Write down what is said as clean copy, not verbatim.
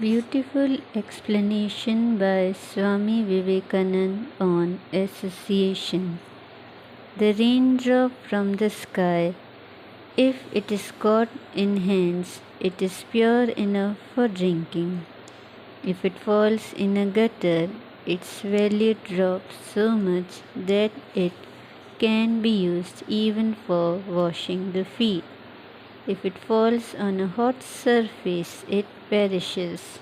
Beautiful explanation by Swami Vivekananda on association. The raindrop from the sky, if it is caught in hands, it is pure enough for drinking. If it falls in a gutter, its value drops so much that it can be used even for washing the feet. If it falls on a hot surface, it perishes.